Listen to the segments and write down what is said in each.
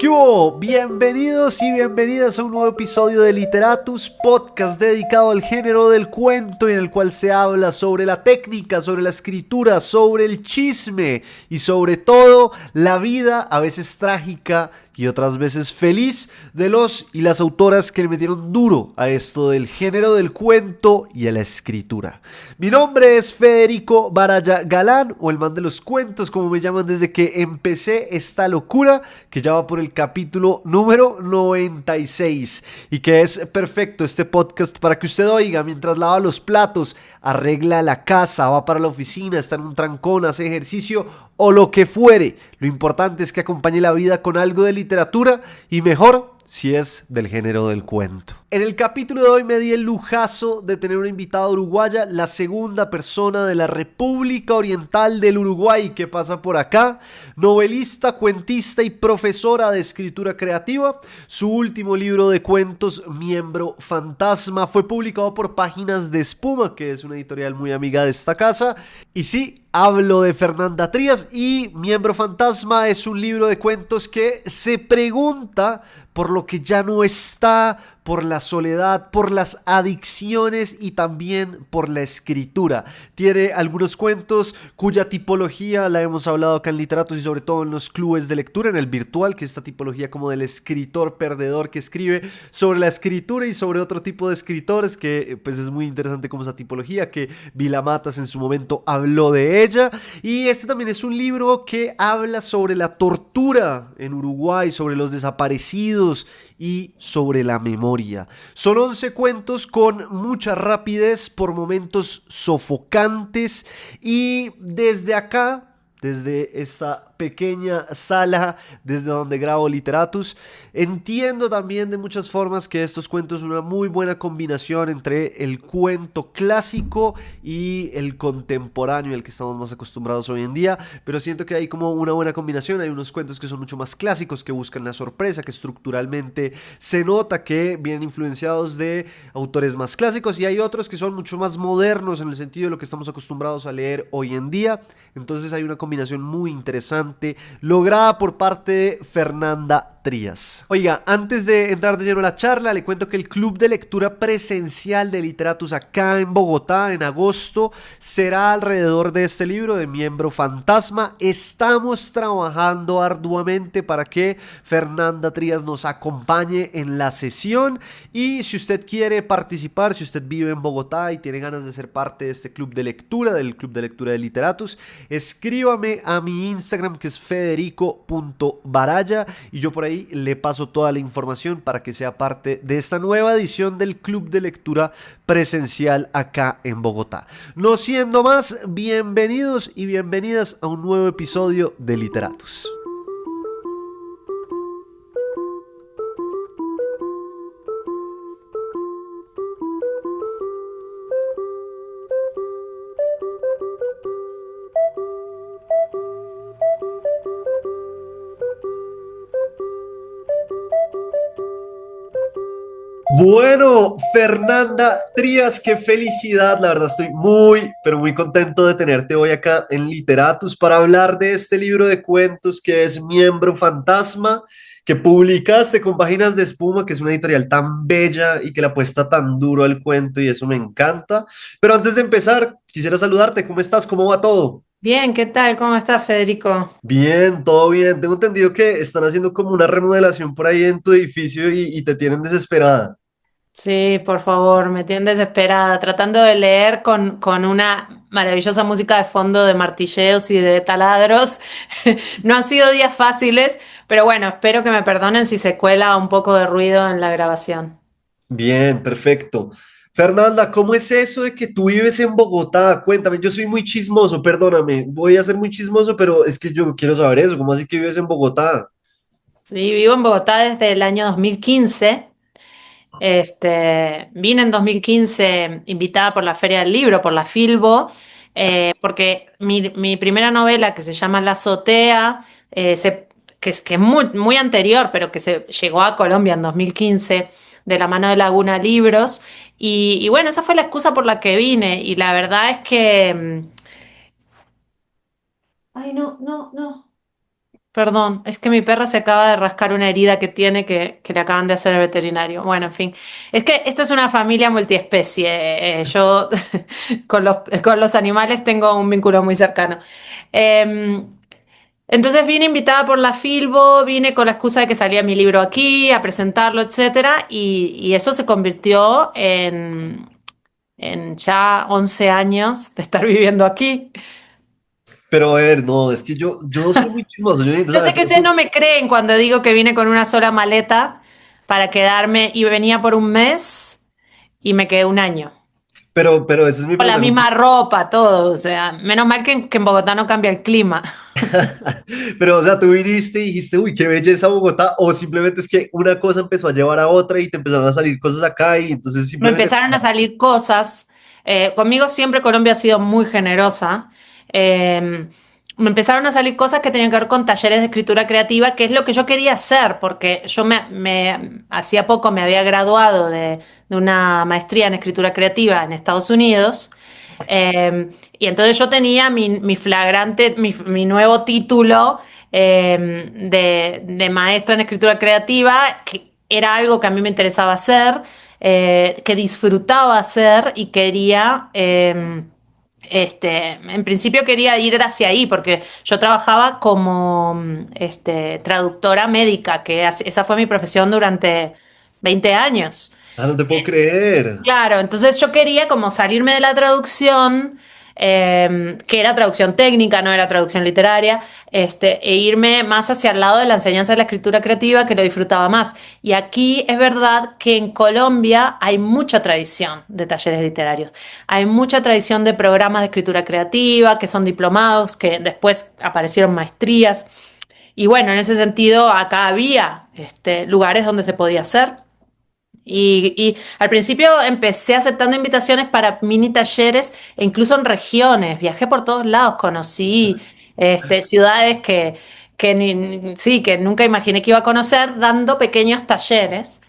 ¿Qué hubo? Bienvenidos y bienvenidas a un nuevo episodio de Literatus, podcast dedicado al género del cuento y en el cual se habla sobre la técnica, sobre la escritura, sobre el chisme y sobre todo la vida, a veces trágica y otras veces feliz, de los y las autoras que le metieron duro a esto del género del cuento y a la escritura. Mi nombre es Federico Baraya Galán, o el man de los cuentos, como me llaman desde que empecé esta locura, que ya va por el capítulo número 96 y que es perfecto este podcast para que usted oiga mientras lava los platos, arregla la casa, va para la oficina, está en un trancón, hace ejercicio o lo que fuere. Lo importante es que acompañe la vida con algo de literatura y mejor si es del género del cuento. En el capítulo de hoy me di el lujazo de tener una invitada uruguaya, la segunda persona de la República Oriental del Uruguay que pasa por acá, novelista, cuentista y profesora de escritura creativa. Su último libro de cuentos, Miembro Fantasma, fue publicado por Páginas de Espuma, que es una editorial muy amiga de esta casa. Y sí, hablo de Fernanda Trías, y Miembro Fantasma es un libro de cuentos que se pregunta por lo que ya no está, por la soledad, por las adicciones y también por la escritura. Tiene algunos cuentos cuya tipología la hemos hablado acá en Literatos y sobre todo en los clubes de lectura, en el virtual, que es esta tipología como del escritor perdedor que escribe sobre la escritura y sobre otro tipo de escritores, que pues es muy interesante como esa tipología, que Vila Matas en su momento habló de ella. Y este también es un libro que habla sobre la tortura en Uruguay, sobre los desaparecidos y sobre la memoria. Son 11 cuentos con mucha rapidez, por momentos sofocantes, y desde acá, desde esta pequeña sala desde donde grabo Literatus, entiendo también de muchas formas que estos cuentos son una muy buena combinación entre el cuento clásico y el contemporáneo, el que estamos más acostumbrados hoy en día, pero siento que hay como una buena combinación. Hay unos cuentos que son mucho más clásicos, que buscan la sorpresa, que estructuralmente se nota que vienen influenciados de autores más clásicos, y hay otros que son mucho más modernos en el sentido de lo que estamos acostumbrados a leer hoy en día. Entonces hay una combinación muy interesante lograda por parte de Fernanda Trías. Oiga, antes de entrar de lleno a la charla, le cuento que el club de lectura presencial de Literatus acá en Bogotá en agosto será alrededor de este libro de Miembro Fantasma. Estamos trabajando arduamente para que Fernanda Trías nos acompañe en la sesión, y si usted quiere participar, si usted vive en Bogotá y tiene ganas de ser parte de este club de lectura, del club de lectura de Literatus, escríbame a mi Instagram, que es federico.baraya, y yo por ahí le paso toda la información para que sea parte de esta nueva edición del club de lectura presencial acá en Bogotá. No siendo más, bienvenidos y bienvenidas a un nuevo episodio de Literatus. Bueno, Fernanda Trías, qué felicidad, la verdad estoy muy, pero muy contento de tenerte hoy acá en Literatus para hablar de este libro de cuentos que es Miembro Fantasma, que publicaste con Páginas de Espuma, que es una editorial tan bella y que le apuesta tan duro al cuento, y eso me encanta. Pero antes de empezar, quisiera saludarte. ¿Cómo estás? ¿Cómo va todo? Bien, ¿qué tal? ¿Cómo estás, Federico? Bien, todo bien. Tengo entendido que están haciendo como una remodelación por ahí en tu edificio y te tienen desesperada. Sí, por favor, me tienen desesperada, tratando de leer con una maravillosa música de fondo de martilleos y de taladros. No han sido días fáciles, pero bueno, espero que me perdonen si se cuela un poco de ruido en la grabación. Bien, perfecto. Fernanda, ¿cómo es eso de que tú vives en Bogotá? Cuéntame, yo soy muy chismoso, perdóname, voy a ser muy chismoso, pero es que yo quiero saber eso. ¿Cómo así que vives en Bogotá? Sí, vivo en Bogotá desde el año 2015. Vine en 2015 invitada por la Feria del Libro, por la Filbo, porque mi primera novela, que se llama La Azotea, que es muy, muy anterior, pero que se llegó a Colombia en 2015 de la mano de Laguna Libros. Y bueno, esa fue la excusa por la que vine. Y la verdad es que... Ay, no, no, no. Perdón, es que mi perra se acaba de rascar una herida que tiene que le acaban de hacer el veterinario. Bueno, en fin. Es que esto es una familia multiespecie. Yo con los animales tengo un vínculo muy cercano. Eh, entonces vine invitada por la Filbo, vine con la excusa de que salía mi libro aquí, a presentarlo, etcétera, y eso se convirtió en ya 11 años de estar viviendo aquí. Pero a ver, no, es que yo soy muy chismoso, yo necesito Yo saber, sé que pero ustedes no tú, me creen cuando digo que vine con una sola maleta para quedarme y venía por un mes y me quedé un año. pero esa es mi Con la pregunta. misma ropa, todo. O sea, menos mal que en Bogotá no cambia el clima. Pero, o sea, tú viniste y dijiste, uy, qué belleza Bogotá, o simplemente es que una cosa empezó a llevar a otra y te empezaron a salir cosas acá y entonces Me simplemente... empezaron a salir cosas. Conmigo siempre Colombia ha sido muy generosa. Eh, Me empezaron a salir cosas que tenían que ver con talleres de escritura creativa, que es lo que yo quería hacer, porque yo hacía poco me había graduado de una maestría en escritura creativa en Estados Unidos. Y entonces yo tenía mi flagrante, mi nuevo título de maestra en escritura creativa, que era algo que a mí me interesaba hacer, que disfrutaba hacer y quería, en principio quería ir hacia ahí, porque yo trabajaba como traductora médica, esa fue mi profesión durante 20 años. Ah, no te puedo creer. Claro, entonces yo quería como salirme de la traducción, que era traducción técnica, no era traducción literaria, e irme más hacia el lado de la enseñanza de la escritura creativa, que lo disfrutaba más. Y aquí es verdad que en Colombia hay mucha tradición de talleres literarios, hay mucha tradición de programas de escritura creativa, que son diplomados, que después aparecieron maestrías. Y bueno, en ese sentido, acá había lugares donde se podía hacer. Y al principio empecé aceptando invitaciones para mini talleres e incluso en regiones. Viajé por todos lados, conocí ciudades sí, que nunca imaginé que iba a conocer, dando pequeños talleres.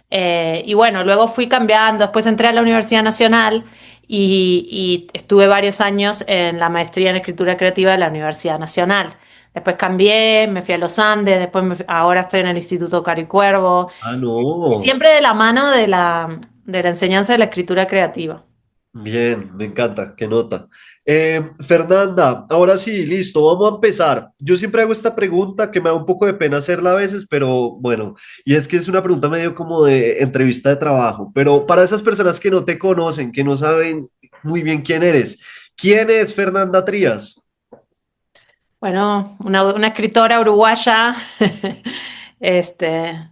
Y bueno, luego fui cambiando, después entré a la Universidad Nacional y estuve varios años en la maestría en escritura creativa de la Universidad Nacional. Después cambié, me fui a los Andes, ahora estoy en el Instituto Caricuervo. Ah, no. Siempre de la mano de la enseñanza de la escritura creativa. Bien, me encanta, qué nota. Fernanda, ahora sí, listo, vamos a empezar. Yo siempre hago esta pregunta que me da un poco de pena hacerla a veces, pero bueno, y es que es una pregunta medio como de entrevista de trabajo, pero para esas personas que no te conocen, que no saben muy bien ¿quién es Fernanda Trías? Bueno, una escritora uruguaya, este,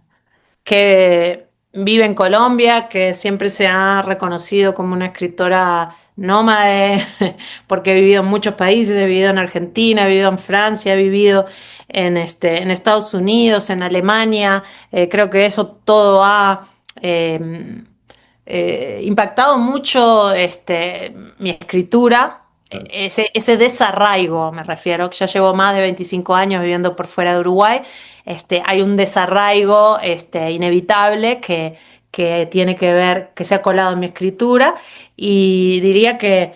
que vive en Colombia, que siempre se ha reconocido como una escritora nómade, porque he vivido en muchos países, he vivido en Argentina, he vivido en Francia, he vivido en Estados Unidos, en Alemania. Creo que eso todo ha impactado mucho mi escritura. Ese desarraigo, me refiero, que ya llevo más de 25 años viviendo por fuera de Uruguay. Hay un desarraigo inevitable que tiene que ver, que se ha colado en mi escritura, y diría que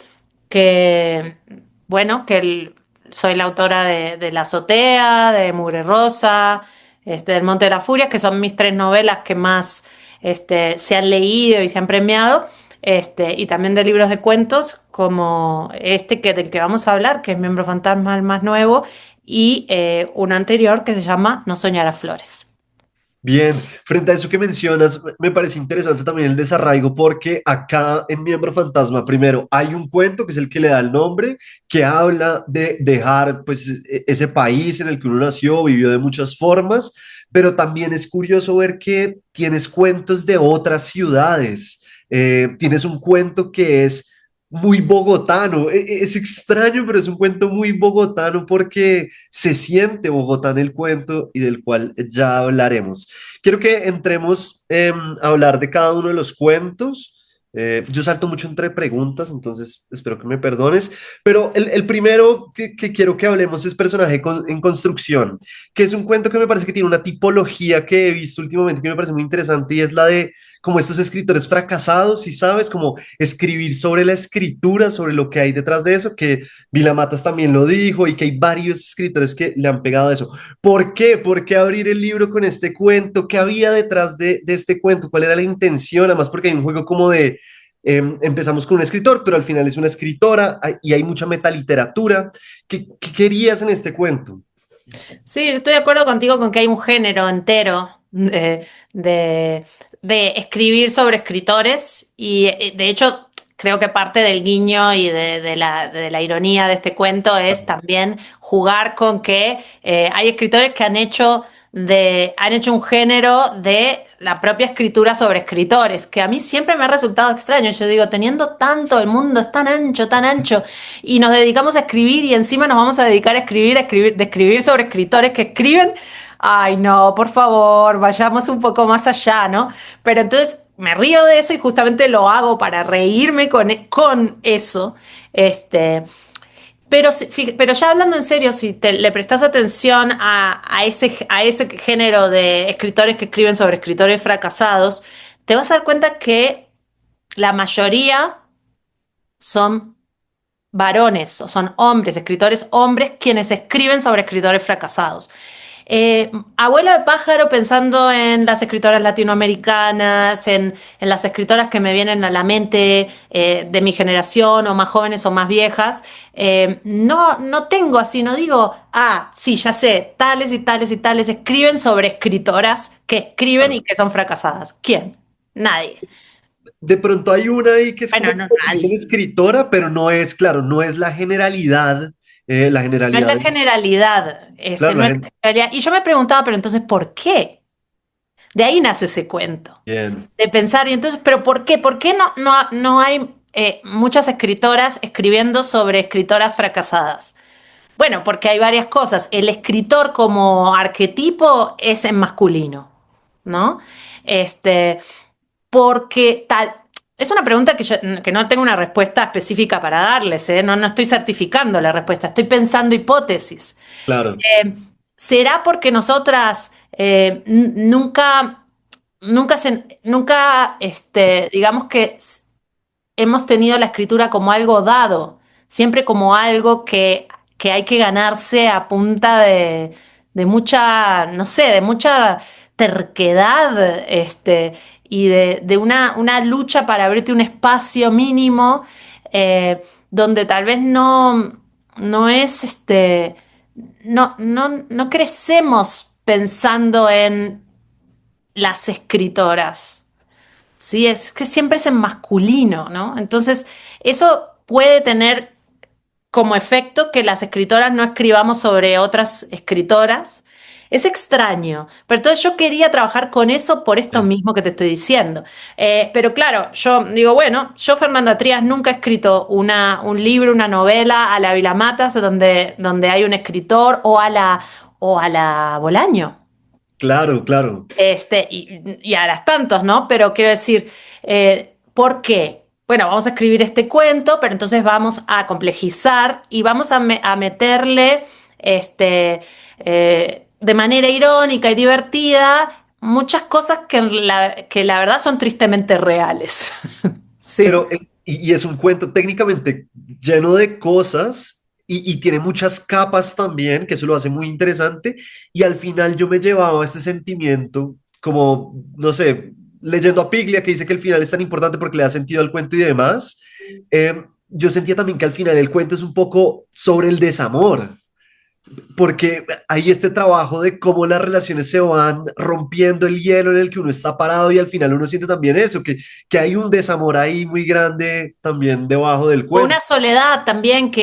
bueno, soy la autora de La Azotea, de Mugre Rosa, del Monte de las Furias, que son mis tres novelas que más se han leído y se han premiado, y también de libros de cuentos como del que vamos a hablar, que es Miembro Fantasma, el más nuevo, y uno anterior que se llama No soñar a flores. Bien, frente a eso que mencionas, me parece interesante también el desarraigo porque acá en Miembro Fantasma, primero, hay un cuento que es el que le da el nombre, que habla de dejar pues ese país en el que uno nació, vivió de muchas formas, pero también es curioso ver que tienes cuentos de otras ciudades. Tienes un cuento que es muy bogotano. Es extraño, pero es un cuento muy bogotano porque se siente bogotano el cuento y del cual ya hablaremos. Quiero que entremos a hablar de cada uno de los cuentos. Yo salto mucho entre preguntas, entonces espero que me perdones, pero el primero que quiero que hablemos es en construcción, que es un cuento que me parece que tiene una tipología que he visto últimamente que me parece muy interesante y es la de como estos escritores fracasados, y sabes, como escribir sobre la escritura, sobre lo que hay detrás de eso, que Vila Matas también lo dijo y que hay varios escritores que le han pegado a eso. ¿Por qué? ¿Por qué abrir el libro con este cuento? ¿Qué había detrás de este cuento? ¿Cuál era la intención? Además, porque hay un juego como de empezamos con un escritor, pero al final es una escritora y hay mucha metaliteratura. ¿Qué querías en este cuento? Sí, yo estoy de acuerdo contigo con que hay un género entero de, de escribir sobre escritores y de hecho creo que parte del guiño y de la ironía de este cuento es también jugar con que hay escritores que han hecho un género de la propia escritura sobre escritores, que a mí siempre me ha resultado extraño. Yo digo, teniendo tanto, el mundo es tan ancho, y nos dedicamos a escribir y encima nos vamos a dedicar a escribir, de escribir sobre escritores que escriben. Ay, no, por favor, vayamos un poco más allá, ¿no? Pero entonces me río de eso y justamente lo hago para reírme con eso. Este, pero ya hablando en serio, si le prestas atención a ese género de escritores que escriben sobre escritores fracasados, te vas a dar cuenta que la mayoría son varones o son hombres, escritores hombres, quienes escriben sobre escritores fracasados. Abuelo de pájaro, pensando en las escritoras latinoamericanas, en las escritoras que me vienen a la mente de mi generación, o más jóvenes o más viejas, no tengo así, no digo, sí, ya sé, tales y tales y tales escriben sobre escritoras que escriben y que son fracasadas. ¿Quién? Nadie. De pronto hay una ahí que es como, Bueno, no, dicen nadie. escritora, pero no es, claro, no es la generalidad, la No es generalidad, la generalidad, claro, no la es gente, la generalidad. Y yo me preguntaba, pero entonces, ¿por qué? De ahí nace ese cuento. bien, De pensar, y entonces, ¿pero por qué? ¿Por qué no hay muchas escritoras escribiendo sobre escritoras fracasadas? Bueno, porque hay varias cosas. El escritor como arquetipo es en masculino, ¿no? Este, porque tal. Es una pregunta que no tengo una respuesta específica para darles, ¿eh? No estoy certificando la respuesta, estoy pensando hipótesis. claro. ¿Será porque nosotras digamos que hemos tenido la escritura como algo dado, siempre como algo que hay que ganarse a punta de mucha, no sé, de mucha terquedad, y de una lucha para abrirte un espacio mínimo, donde tal vez no es no crecemos pensando en las escritoras. Sí, es que siempre es en masculino, ¿no? Entonces, eso puede tener como efecto que las escritoras no escribamos sobre otras escritoras. Es extraño, pero entonces yo quería trabajar con eso por esto mismo que te estoy diciendo. Pero claro, yo digo, bueno, yo Fernanda Trías nunca he escrito un libro, una novela a la Vila Matas donde hay un escritor o a la Bolaño. Claro, claro. Y a las tantos, ¿no? Pero quiero decir, ¿por qué? Bueno, vamos a escribir este cuento, pero entonces vamos a complejizar y vamos a meterle de manera irónica y divertida muchas cosas que la verdad son tristemente reales. Sí. Pero, y es un cuento técnicamente lleno de cosas y tiene muchas capas también, que eso lo hace muy interesante. Y al final yo me llevaba este sentimiento, como, no sé, leyendo a Piglia, que dice que el final es tan importante porque le da sentido al cuento y demás. Yo sentía también que al final el cuento es un poco sobre el desamor, porque hay este trabajo de cómo las relaciones se van rompiendo el hielo en el que uno está parado y al final uno siente también eso, que hay un desamor ahí muy grande también debajo del O una cuento. soledad también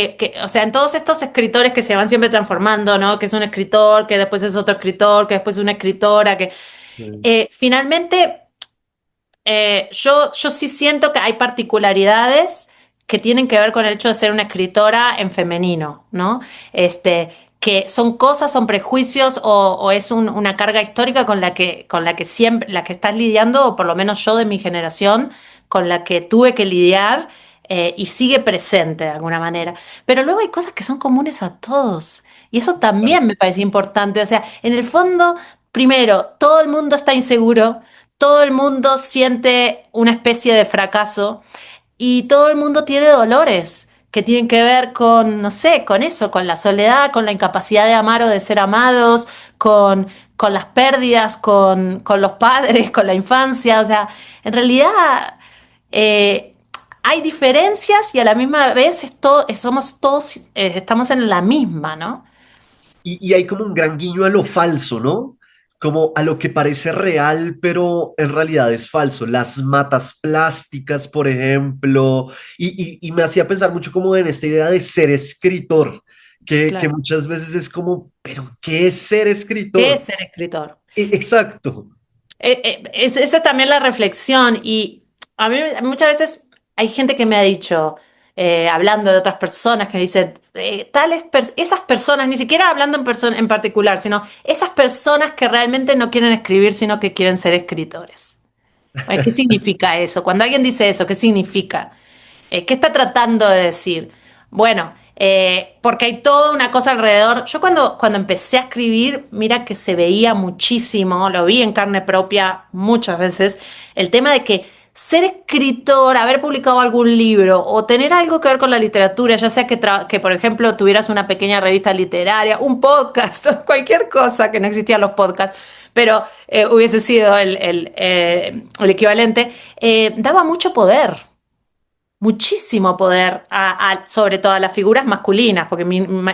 o sea, en todos estos escritores que se van siempre transformando, ¿no? Que es un escritor, que después es otro escritor, que después es una escritora, que Sí, finalmente yo sí siento que hay particularidades que tienen que ver con el hecho de ser una escritora en femenino, ¿no? Que son cosas, son prejuicios o es una carga histórica con la que siempre, la que estás lidiando, o por lo menos yo de mi generación, con la que tuve que lidiar y sigue presente de alguna manera. Pero luego hay cosas que son comunes a todos. Y eso claro. también me parece importante. O sea, en el fondo, primero, todo el mundo está inseguro, todo el mundo siente una especie de fracaso y todo el mundo tiene dolores que tienen que ver con, no sé, con eso, con la soledad, con la incapacidad de amar o de ser amados, con las pérdidas, con los padres, con la infancia. O sea, en realidad eh, hay diferencias y a la misma vez somos todos, estamos en la misma, ¿no? Y hay como un gran guiño a lo falso, ¿no? Como a lo que parece real, pero en realidad es falso. Las matas plásticas, por ejemplo, y me hacía pensar mucho como en esta idea de ser escritor, que Claro. muchas veces es como, pero ¿qué es ser ¿Qué escritor? es ser escritor? Exacto. Esa es también la reflexión y a mí muchas veces hay gente que me ha dicho, hablando de otras personas, que me dicen, esas personas, ni siquiera hablando en particular, sino esas personas que realmente no quieren escribir, sino que quieren ser escritores. Bueno, ¿qué significa eso? Cuando alguien dice eso, ¿qué significa? ¿Qué está tratando de decir? Bueno, porque hay toda una cosa alrededor. Yo cuando empecé a escribir, mira que se veía muchísimo, lo vi en carne propia muchas veces, el tema de que ser escritor, haber publicado algún libro o tener algo que ver con la literatura, ya sea que por ejemplo, tuvieras una pequeña revista literaria, un podcast, cualquier cosa, que no existían los podcasts, pero hubiese sido el equivalente, daba mucho poder, muchísimo poder sobre todo a las figuras masculinas, porque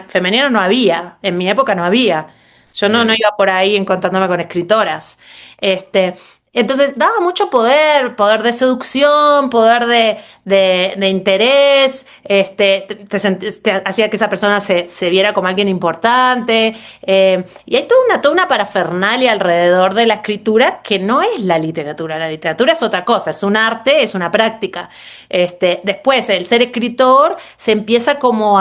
femenino no había, en mi época no había. Yo no Eh, iba por ahí encontrándome con escritoras. Este, entonces daba mucho poder, poder de seducción, poder de interés, hacía que esa persona se viera como alguien importante. Y hay toda una parafernalia alrededor de la escritura que no es la literatura. La literatura es otra cosa, es un arte, es una práctica. Después, el ser escritor se empieza como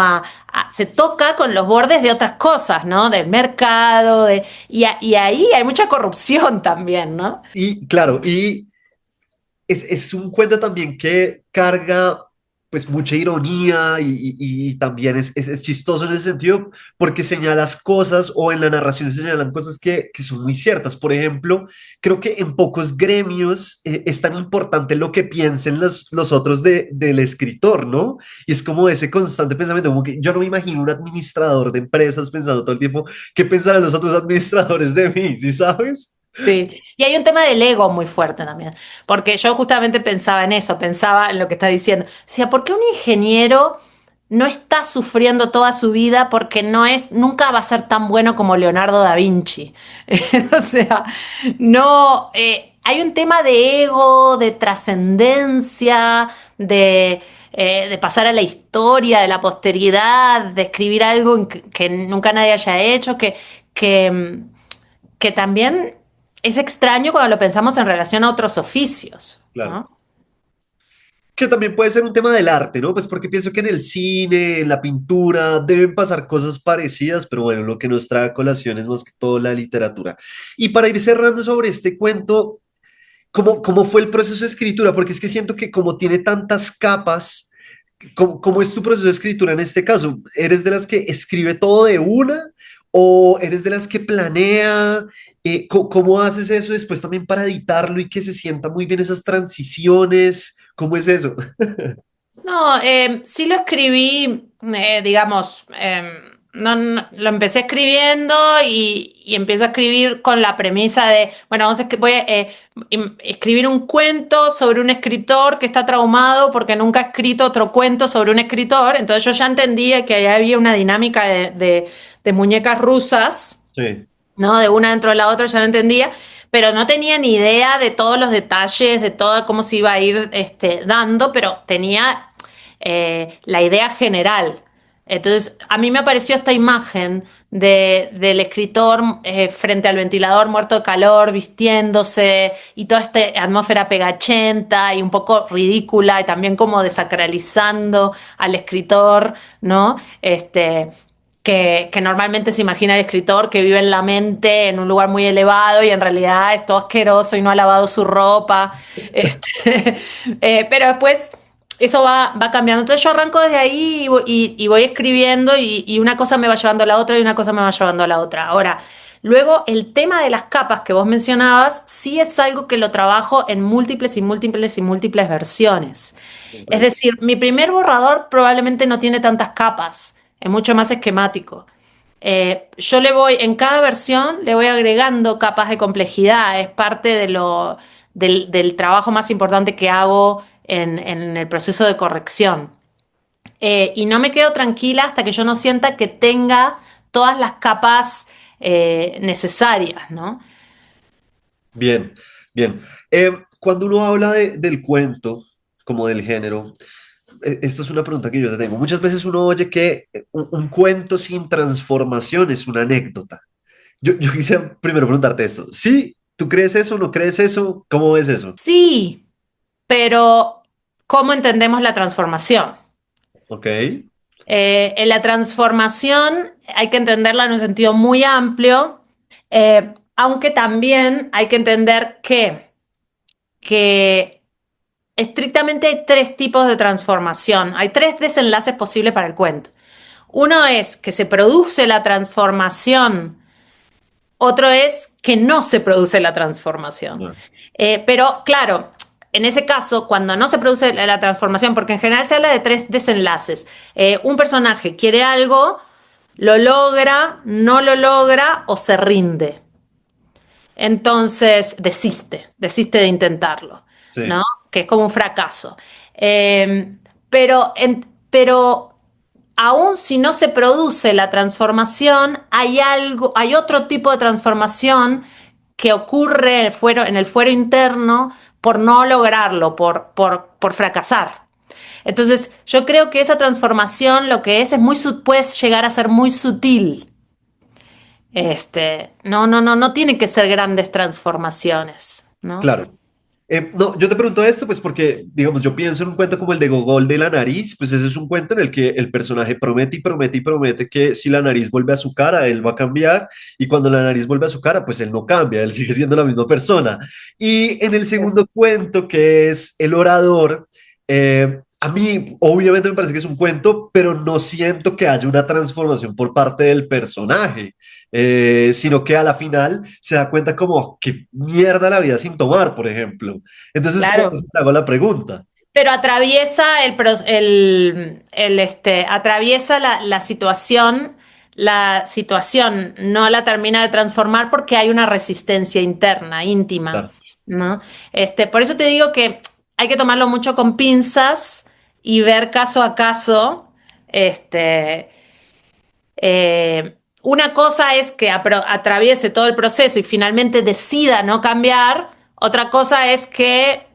se toca con los bordes de otras cosas, ¿no? Del mercado, y ahí hay mucha corrupción también, ¿no? y claro, y es un cuento también que carga pues mucha ironía y también es chistoso en ese sentido porque señalas cosas o en la narración se señalan cosas que son muy ciertas. Por ejemplo, creo que en pocos gremios es tan importante lo que piensen los otros del escritor, ¿no? Y es como ese constante pensamiento, como que yo no me imagino un administrador de empresas pensando todo el tiempo qué pensarán los otros administradores de mí, ¿sí sabes? Sí, y hay un tema del ego muy fuerte también, porque yo justamente pensaba en eso, pensaba en lo que está diciendo. O sea, ¿por qué un ingeniero no está sufriendo toda su vida porque nunca va a ser tan bueno como Leonardo da Vinci? O sea, no, hay un tema de ego, de trascendencia, de pasar a la historia, de la posteridad, de escribir algo que nunca nadie haya hecho, que, que también es extraño cuando lo pensamos en relación a otros oficios, Claro. ¿no? Que también puede ser un tema del arte, ¿no? Pues porque pienso que en el cine, en la pintura, deben pasar cosas parecidas, pero bueno, lo que nos trae a colación es más que todo la literatura. Y para ir cerrando sobre este cuento, ¿cómo fue el proceso de escritura? Porque es que siento que como tiene tantas capas, ¿cómo es tu proceso de escritura en este caso? ¿Eres de las que escribe todo de una? ¿O eres de las que planea? ¿Cómo haces eso después también para editarlo y que se sienta muy bien esas transiciones? ¿Cómo es eso? No, sí lo escribí, digamos, lo empecé escribiendo y empiezo a escribir con la premisa de, bueno, voy a escribir un cuento sobre un escritor que está traumado porque nunca ha escrito otro cuento sobre un escritor, entonces yo ya entendía que ahí había una dinámica de muñecas rusas, Sí. ¿no? De una dentro de la otra, ya lo entendía, pero no tenía ni idea de todos los detalles, de todo cómo se iba a ir dando, pero tenía la idea general. Entonces, a mí me apareció esta imagen del escritor frente al ventilador muerto de calor, vistiéndose, y toda esta atmósfera pegachenta y un poco ridícula, y también como desacralizando al escritor, ¿no? Que normalmente se imagina el escritor que vive en la mente en un lugar muy elevado y en realidad es todo asqueroso y no ha lavado su ropa. Este, pero después eso va cambiando. Entonces yo arranco desde ahí y voy escribiendo y una cosa me va llevando a la otra y una cosa me va llevando a la otra. Ahora, luego el tema de las capas que vos mencionabas, sí es algo que lo trabajo en múltiples y múltiples y múltiples versiones. Es Comprendo. decir, mi primer borrador probablemente no tiene tantas capas, es mucho más esquemático. Yo le voy, en cada versión, le voy agregando capas de complejidad, es parte del trabajo más importante que hago en el proceso de corrección. Y no me quedo tranquila hasta que yo no sienta que tenga todas las capas necesarias, ¿no? Bien, bien. Cuando uno habla del cuento, como del género, esta es una pregunta que yo te tengo. Muchas veces uno oye que un cuento sin transformación es una anécdota. Yo quisiera primero preguntarte esto. ¿Sí? ¿Tú crees eso? ¿No crees eso? ¿Cómo ves eso? Sí, pero ¿cómo entendemos la transformación? Ok, En la transformación hay que entenderla en un sentido muy amplio, aunque también hay que entender que estrictamente hay tres tipos de transformación, hay tres desenlaces posibles para el cuento. Uno es que se produce la transformación, otro es que no se produce la transformación. no, Pero claro, en ese caso, cuando no se produce la transformación, porque en general se habla de tres desenlaces, un personaje quiere algo, lo logra, no lo logra o se rinde. Entonces desiste de intentarlo, ¿no? sí, Que es como un fracaso. Pero aún si no se produce la transformación, hay otro tipo de transformación que ocurre en el fuero interno por no lograrlo, por fracasar. Entonces, yo creo que esa transformación lo que es muy, puede llegar a ser muy sutil. No tiene que ser grandes transformaciones, ¿no? claro. No, yo te pregunto esto, pues porque, digamos, yo pienso en un cuento como el de Gogol de la nariz, pues ese es un cuento en el que el personaje promete y promete y promete que si la nariz vuelve a su cara, él va a cambiar, y cuando la nariz vuelve a su cara, pues él no cambia, él sigue siendo la misma persona. Y en el segundo cuento, que es El Orador, a mí obviamente me parece que es un cuento, pero no siento que haya una transformación por parte del personaje, sino que a la final se da cuenta como que mierda la vida sin tomar, por ejemplo. Entonces, por Claro. eso te hago la pregunta. Pero atraviesa atraviesa la situación no la termina de transformar porque hay una resistencia interna, íntima, Claro. ¿no? Por eso te digo que hay que tomarlo mucho con pinzas y ver caso a caso, este, una cosa es que atraviese todo el proceso y finalmente decida no cambiar, otra cosa es que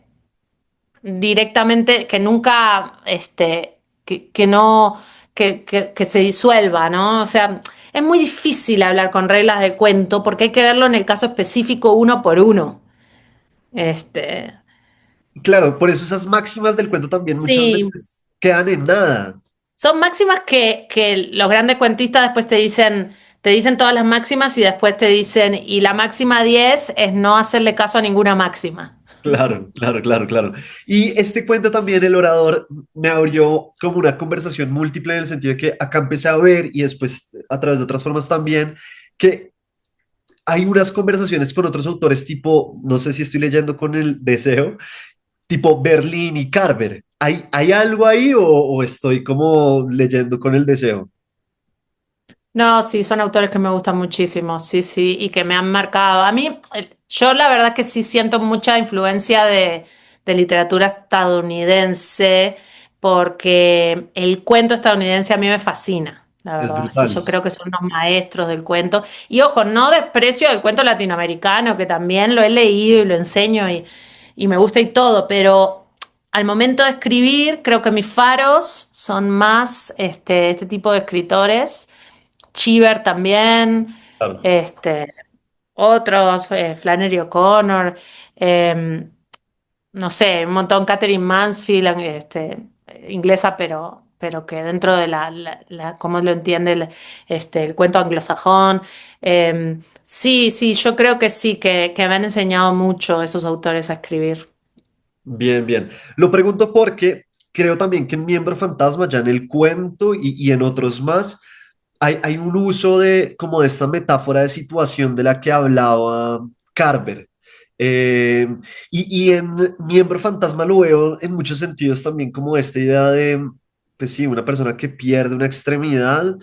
directamente, que nunca, que no, que se disuelva, ¿no? O sea, es muy difícil hablar con reglas de cuento porque hay que verlo en el caso específico uno por uno. Este, Claro, por eso esas máximas del cuento también muchas sí, veces quedan en nada. son máximas que los grandes cuentistas después te dicen todas las máximas y después te dicen, y la máxima 10 es no hacerle caso a ninguna máxima. Claro, claro, claro, claro. Y este cuento también, El Orador, me abrió como una conversación múltiple en el sentido de que acá empecé a ver y después a través de otras formas también, que hay unas conversaciones con otros autores tipo, no sé si estoy leyendo con el deseo, tipo Berlín y Carver. ¿Hay algo ahí o estoy como leyendo con el deseo? No, sí, son autores que me gustan muchísimo, sí, sí, y que me han marcado. A mí, yo la verdad que sí siento mucha influencia de literatura estadounidense, porque el cuento estadounidense a mí me fascina, la Es verdad. Sí, yo brutal. creo que son unos maestros del cuento. Y ojo, no desprecio el cuento latinoamericano, que también lo he leído y lo enseño y me gusta y todo, pero al momento de escribir, creo que mis faros son más este tipo de escritores. Cheever también, Claro. este, otros, Flannery O'Connor, eh, no sé, un montón, Catherine Mansfield, inglesa, pero que dentro de cómo lo entiende el cuento anglosajón. Sí, sí, yo creo que sí, que me han enseñado mucho esos autores a escribir. Bien, bien. Lo pregunto porque creo también que en Miembro Fantasma, ya en el cuento y en otros más, hay un uso de como de esta metáfora de situación de la que hablaba Carver. Eh, y en Miembro Fantasma lo veo en muchos sentidos también como esta idea de, pues sí, una persona que pierde una extremidad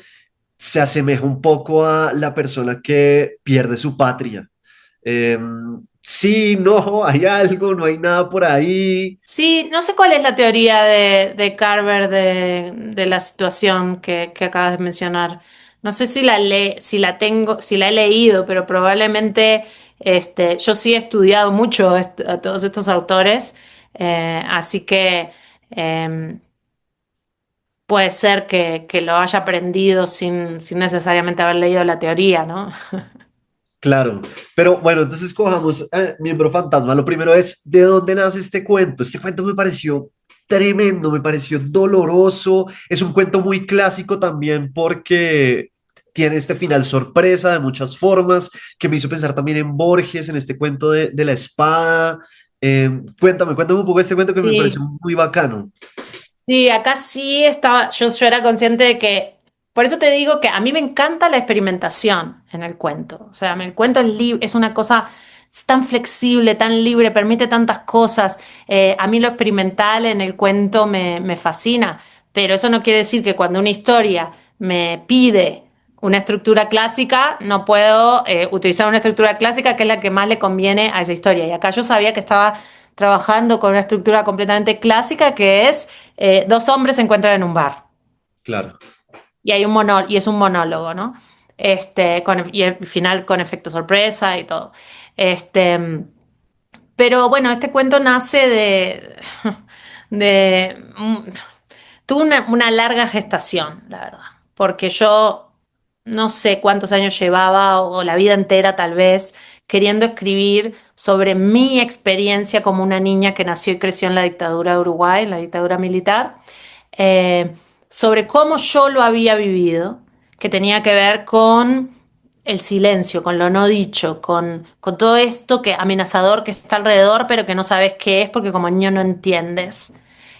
se asemeja un poco a la persona que pierde su patria. Eh, sí, no, hay algo, no hay nada por ahí. Sí, no sé cuál es la teoría de Carver de la situación que acabas de mencionar. No sé si la tengo, si la he leído, pero probablemente yo sí he estudiado mucho a todos estos autores, así que em, puede ser que lo haya aprendido sin necesariamente haber leído la teoría, ¿no? Claro, pero bueno, entonces cojamos Miembro Fantasma. Lo primero es, ¿de dónde nace este cuento? Este cuento me pareció tremendo, me pareció doloroso. Es un cuento muy clásico también porque tiene este final sorpresa de muchas formas, que me hizo pensar también en Borges, en este cuento de la espada. Cuéntame un poco de este cuento que me pareció Sí. muy bacano. Sí, acá sí estaba, yo era consciente de que, por eso te digo que a mí me encanta la experimentación en el cuento. O sea, el cuento es una cosa tan flexible, tan libre, permite tantas cosas. A mí lo experimental en el cuento me fascina, pero eso no quiere decir que cuando una historia me pide una estructura clásica, no puedo utilizar una estructura clásica que es la que más le conviene a esa historia. Y acá yo sabía que estaba trabajando con una estructura completamente clásica que es dos hombres se encuentran en un bar Claro, y y es un monólogo, ¿no? Y el final con efecto sorpresa y todo. Este, pero bueno, este cuento nace de tuvo una larga gestación, la verdad, porque yo no sé cuántos años llevaba o la vida entera tal vez queriendo escribir sobre mi experiencia como una niña que nació y creció en la dictadura de Uruguay, en la dictadura militar, eh, sobre cómo yo lo había vivido, que tenía que ver con el silencio, con lo no dicho, con todo esto que amenazador que está alrededor, pero que no sabes qué es porque como niño no entiendes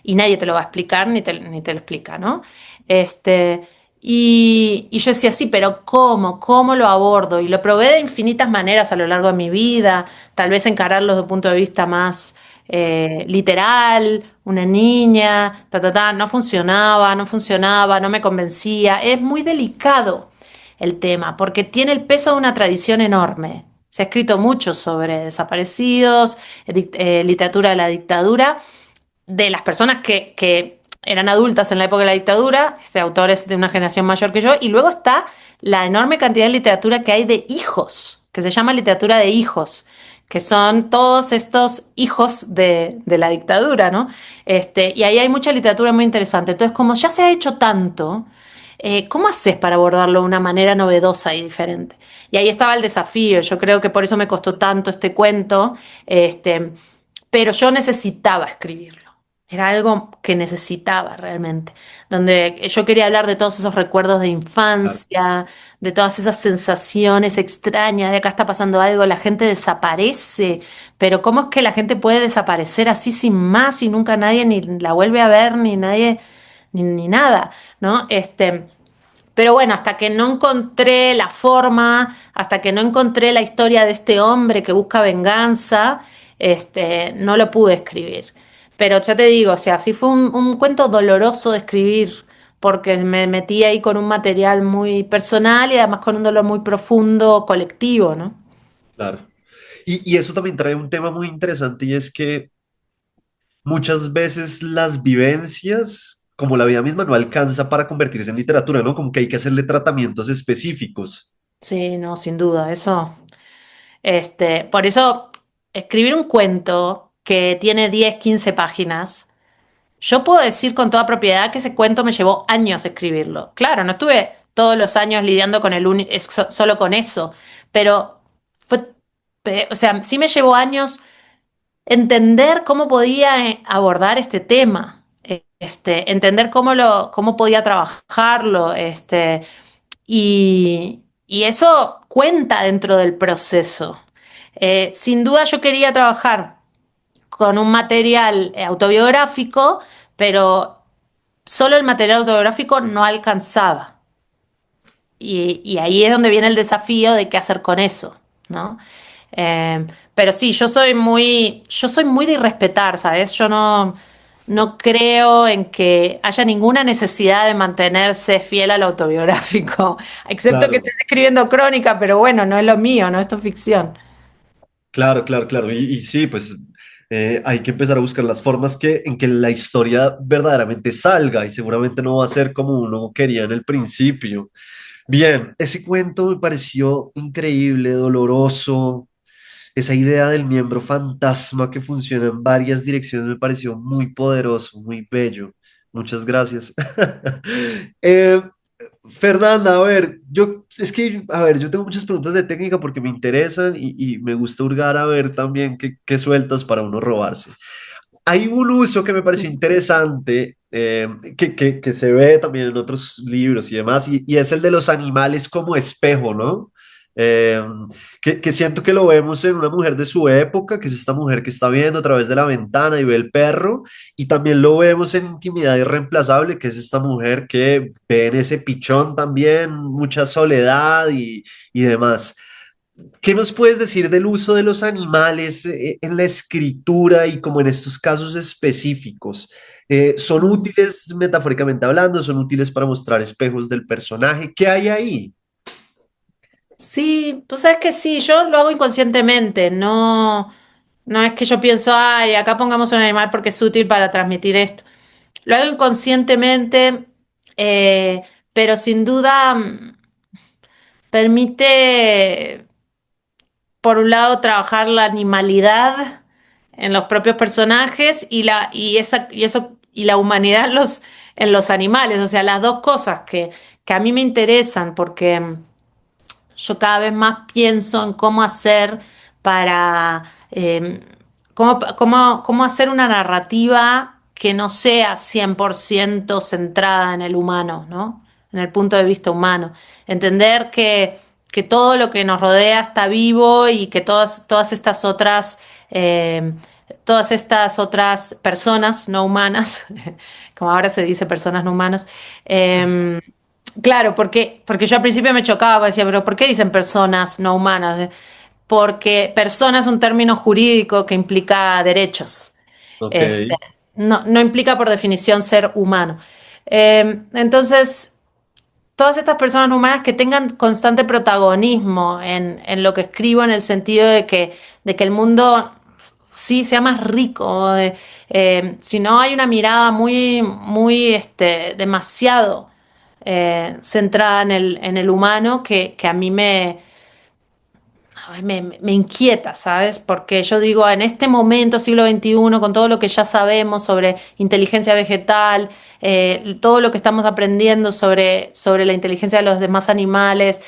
y nadie te lo va a explicar ni te lo explica, ¿no? Este, y yo decía, sí, pero ¿cómo? ¿Cómo lo abordo? Y lo probé de infinitas maneras a lo largo de mi vida, tal vez encararlo desde un punto de vista más literal, una niña, no funcionaba, no funcionaba, no me convencía. Es muy delicado el tema, porque tiene el peso de una tradición enorme. Se ha escrito mucho sobre desaparecidos, literatura de la dictadura, de las personas que eran adultas en la época de la dictadura, autores de una generación mayor que yo, y luego está la enorme cantidad de literatura que hay de hijos, que se llama literatura de hijos, que son todos estos hijos de la dictadura, ¿no? Y ahí hay mucha literatura muy interesante. Entonces, como ya se ha hecho tanto, ¿cómo haces para abordarlo de una manera novedosa y diferente? Y ahí estaba el desafío. Yo creo que por eso me costó tanto este cuento, pero yo necesitaba escribirlo. Era algo que necesitaba realmente, donde yo quería hablar de todos esos recuerdos de claro, infancia, de todas esas sensaciones extrañas, de acá está pasando algo, la gente desaparece, pero ¿cómo es que la gente puede desaparecer así sin más y nunca nadie ni la vuelve a ver, ni nadie, ni nada, ¿no? Pero bueno, hasta que no encontré la forma, hasta que no encontré la historia de este hombre que busca venganza, no lo pude escribir. Pero ya te digo, o sea, sí fue un cuento doloroso de escribir, porque me metí ahí con un material muy personal y además con un dolor muy profundo, colectivo, ¿no? claro. Y eso también trae un tema muy interesante y es que muchas veces las vivencias, como la vida misma, no alcanza para convertirse en literatura, ¿no? Como que hay que hacerle tratamientos específicos. Sí, no, sin duda, eso. Por eso, escribir un cuento que tiene 10 15 páginas. Yo puedo decir con toda propiedad que ese cuento me llevó años escribirlo. Claro, no estuve todos los años lidiando con solo con eso, pero fue, o sea, sí me llevó años entender cómo podía abordar este tema, entender cómo podía trabajarlo, y eso cuenta dentro del proceso. Sin duda yo quería trabajar con un material autobiográfico, pero solo el material autobiográfico no alcanzaba. Y ahí es donde viene el desafío de qué hacer con eso, ¿no? Pero sí, yo soy muy de irrespetar, ¿sabes? Yo no creo en que haya ninguna necesidad de mantenerse fiel al autobiográfico, excepto que Claro, estés escribiendo crónica, pero bueno, no es lo mío, ¿no? Esto es ficción. claro, claro, claro. Y sí, pues hay que empezar a buscar las formas en que la historia verdaderamente salga y seguramente no va a ser como uno quería en el principio. Bien, ese cuento me pareció increíble, doloroso. Esa idea del miembro fantasma que funciona en varias direcciones me pareció muy poderoso, muy bello. Muchas gracias. Eh, Fernanda, a ver, yo tengo muchas preguntas de técnica porque me interesan y me gusta hurgar a ver también qué sueltas para uno robarse. Hay un uso que me pareció interesante, que se ve también en otros libros y demás, y es el de los animales como espejo, ¿no? Eh, que siento que lo vemos en una mujer de su época, que es esta mujer que está viendo a través de la ventana y ve el perro, y también lo vemos en Intimidad Irreemplazable, que es esta mujer que ve en ese pichón también mucha soledad y demás. ¿Qué nos puedes decir del uso de los animales en la escritura y como en estos casos específicos? ¿Son útiles metafóricamente hablando? ¿Son útiles para mostrar espejos del personaje? ¿Qué hay ahí? Sí, pues sabes que sí, yo lo hago inconscientemente, no es que yo pienso, ay, acá pongamos un animal porque es útil para transmitir esto. Lo hago inconscientemente, eh, pero sin duda permite, por un lado, trabajar la animalidad en los propios personajes y la humanidad en los animales. O sea, las dos cosas que a mí me interesan, porque yo cada vez más pienso en cómo hacer para cómo hacer una narrativa que no sea 100% centrada en el humano, ¿no? En el punto de vista humano. Entender que todo lo que nos rodea está vivo y que eh, todas estas otras personas no humanas, como ahora se dice personas no humanas, claro, porque yo al principio me chocaba, decía, pero ¿por qué dicen personas no humanas? Porque persona es un término jurídico que implica derechos. Ok, Este, no implica por definición ser humano. Entonces, todas estas personas humanas que tengan constante protagonismo en lo que escribo, en el sentido de que el mundo sí sea más rico. Si no hay una mirada demasiado centrada en el humano que a mí me inquieta, ¿sabes? Porque yo digo, en este momento, siglo XXI, con todo lo que ya sabemos sobre inteligencia vegetal, todo lo que estamos aprendiendo sobre la inteligencia de los demás animales,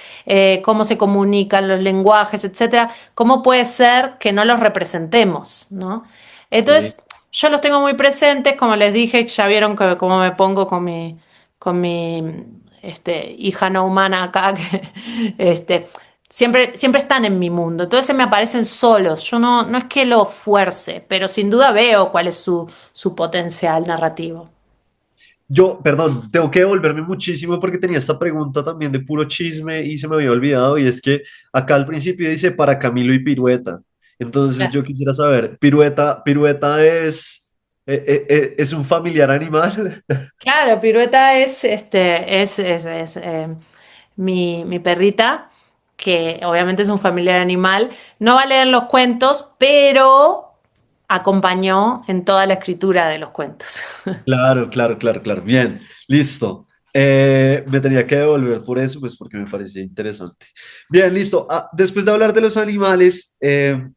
cómo se comunican los lenguajes, etcétera, ¿cómo puede ser que no los representemos, ¿no? sí. Entonces, yo los tengo muy presentes, como les dije, ya vieron cómo me pongo con mi hija no humana acá, que siempre están en mi mundo, entonces se me aparecen solos. Yo no es que lo fuerce, pero sin duda veo cuál es su potencial narrativo. Perdón, tengo que devolverme muchísimo porque tenía esta pregunta también de puro chisme y se me había olvidado y es que acá al principio dice para Camilo y Pirueta. Entonces yo quisiera saber, ¿Pirueta es un familiar animal? Claro, Pirueta es mi perrita, que obviamente es un familiar animal. No va a leer los cuentos, pero acompañó en toda la escritura de los cuentos. Claro, claro, claro, claro. Bien, listo. Me tenía que devolver por eso, pues porque me parecía interesante. Bien, listo. Después de hablar de los animales,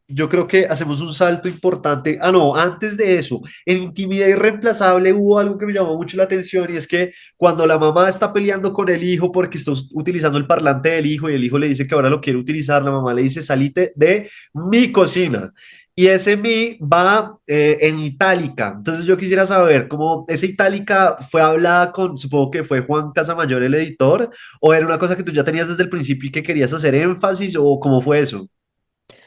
yo creo que hacemos un salto importante. Ah, no, antes de eso, en Intimidad Irreemplazable hubo algo que me llamó mucho la atención y es que cuando la mamá está peleando con el hijo porque está utilizando el parlante del hijo y el hijo le dice que ahora lo quiere utilizar, la mamá le dice, salite de mi cocina. Y ese mi va en itálica. Entonces yo quisiera saber cómo esa itálica fue hablada con, supongo que fue Juan Casamayor el editor, o era una cosa que tú ya tenías desde el principio y que querías hacer énfasis, o cómo fue eso.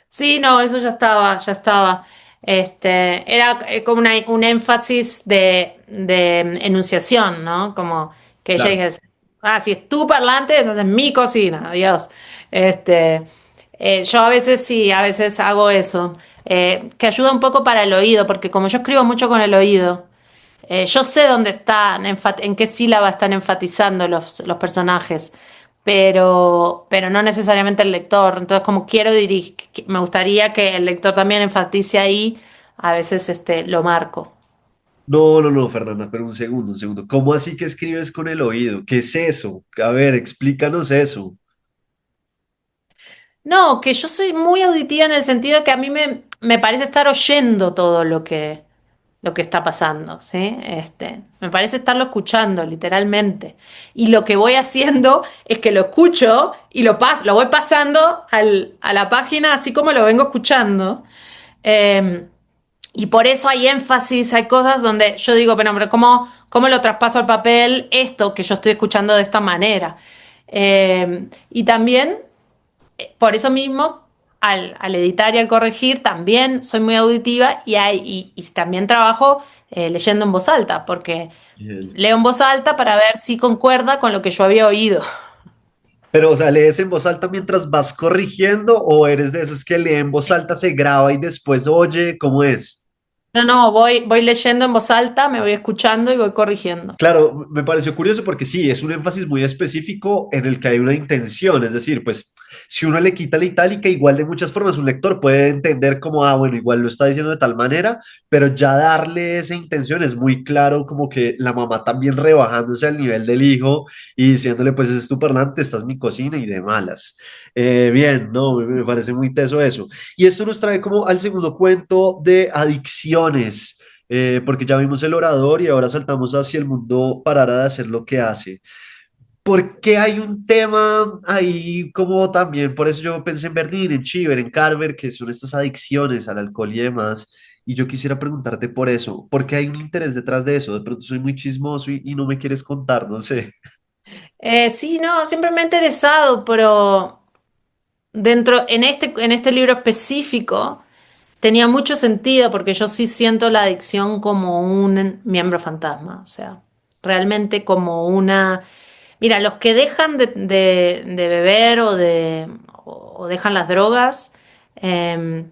Sí, no, eso ya estaba, ya estaba. Era como un énfasis de enunciación, ¿no? Como que ella Claro. dijese, ah, si es tu parlante, entonces mi cocina, adiós. Este, yo a veces sí, a veces hago eso, que ayuda un poco para el oído, porque como yo escribo mucho con el oído, yo sé dónde están, en qué sílaba están enfatizando los personajes, pero no necesariamente el lector. Entonces, como quiero dirigir, me gustaría que el lector también enfatice ahí, a veces lo marco. No, no, no, Fernanda, pero un segundo, un segundo. ¿Cómo así que escribes con el oído? ¿Qué es eso? A ver, explícanos eso. No, que yo soy muy auditiva en el sentido de que a mí me parece estar oyendo todo lo que está pasando, ¿sí? Me parece estarlo escuchando, literalmente. Y lo que voy haciendo es que lo escucho y lo voy pasando a la página así como lo vengo escuchando. Eh, y por eso hay énfasis, hay cosas donde yo digo, pero ¿cómo lo traspaso al papel esto que yo estoy escuchando de esta manera? Y también por eso mismo, al editar y al corregir, también soy muy auditiva y también trabajo leyendo en voz alta, porque Bien. leo en voz alta para ver si concuerda con lo que yo había oído. Pero, o sea, ¿lees en voz alta mientras vas corrigiendo o eres de esos que lee en voz alta, se graba y después oye? ¿Cómo es? No, no, voy leyendo en voz alta, me voy escuchando y voy corrigiendo. Claro, me pareció curioso porque sí, es un énfasis muy específico en el que hay una intención, es decir, pues si uno le quita la itálica, igual de muchas formas un lector puede entender como, ah, bueno, igual lo está diciendo de tal manera, pero ya darle esa intención es muy claro como que la mamá también rebajándose al nivel del hijo y diciéndole, pues ese es tu parlante, esta es mi cocina y de malas. Bien, no, me parece muy teso eso. Y esto nos trae como al segundo cuento de adicciones, porque ya vimos el orador y ahora saltamos hacia el mundo parara de hacer lo que hace. Porque hay un tema ahí como también, por eso yo pensé en Berdín, en Chiver, en Carver, que son estas adicciones al alcohol y demás. Y yo quisiera preguntarte por eso, porque hay un interés detrás de eso. De pronto soy muy chismoso y no me quieres contar, no sé. Sí, no, siempre me ha interesado, pero en este libro específico, tenía mucho sentido porque yo sí siento la adicción como un miembro fantasma, o sea, realmente como una... Mira, los que dejan de beber o dejan las drogas, eh,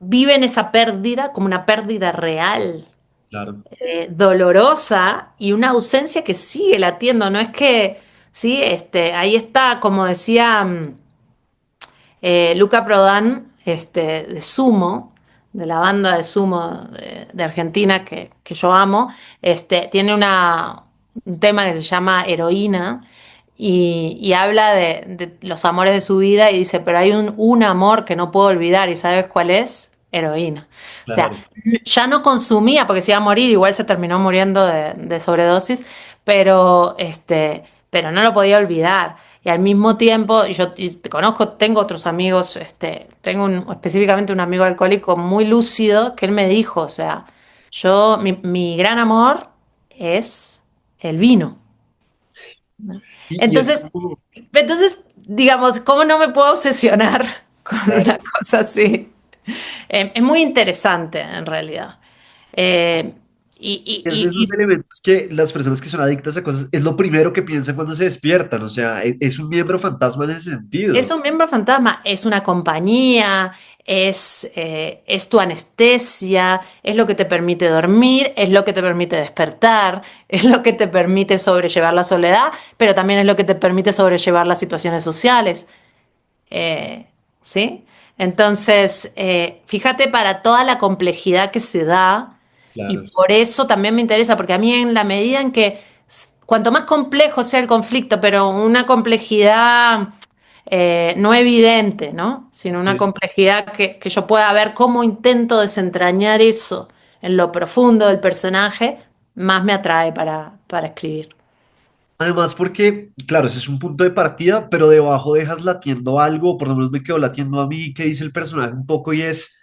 viven esa pérdida como una pérdida real, Claro, dolorosa y una ausencia que sigue latiendo, no es que, sí, ahí está, como decía... Luca Prodan, de Sumo, de la banda de Sumo de Argentina que yo amo, tiene un tema que se llama Heroína y habla de los amores de su vida y dice, pero hay un amor que no puedo olvidar y ¿sabes cuál es? Heroína. O sea, claro. ya no consumía porque se iba a morir, igual se terminó muriendo de sobredosis, pero no lo podía olvidar. Y al mismo tiempo, y te conozco, tengo otros amigos, tengo específicamente un amigo alcohólico muy lúcido que él me dijo, o sea, mi gran amor es el vino. Y es Entonces, como, digamos, ¿cómo no me puedo obsesionar con una claro. cosa así? Es muy interesante, en realidad. Eh, Es de esos elementos que las personas que son adictas a cosas es lo primero que piensan cuando se despiertan, o sea, es un miembro fantasma en ese es sentido. un miembro fantasma, es una compañía, es tu anestesia, es lo que te permite dormir, es lo que te permite despertar, es lo que te permite sobrellevar la soledad, pero también es lo que te permite sobrellevar las situaciones sociales. Eh, ¿Sí? Entonces, fíjate para toda la complejidad que se da, y Claro. por eso también me interesa, porque a mí en la medida en que, cuanto más complejo sea el conflicto, pero una complejidad no evidente, ¿no? Sino una Sí, sí. complejidad que yo pueda ver cómo intento desentrañar eso en lo profundo del personaje, más me atrae para escribir. Además, porque, claro, ese es un punto de partida, pero debajo dejas latiendo algo, por lo menos me quedó latiendo a mí, que dice el personaje un poco, y es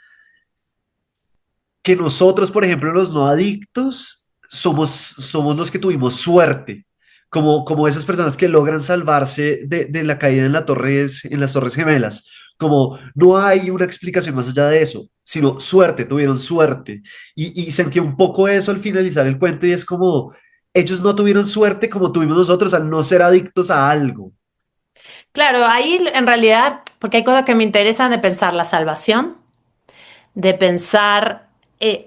que nosotros, por ejemplo, los no adictos, somos los que tuvimos suerte, como esas personas que logran salvarse de la caída en las Torres Gemelas, como no hay una explicación más allá de eso, sino suerte, tuvieron suerte. Y sentí un poco eso al finalizar el cuento y es como, ellos no tuvieron suerte como tuvimos nosotros al no ser adictos a algo. Claro, ahí en realidad, porque hay cosas que me interesan de pensar la salvación, de pensar,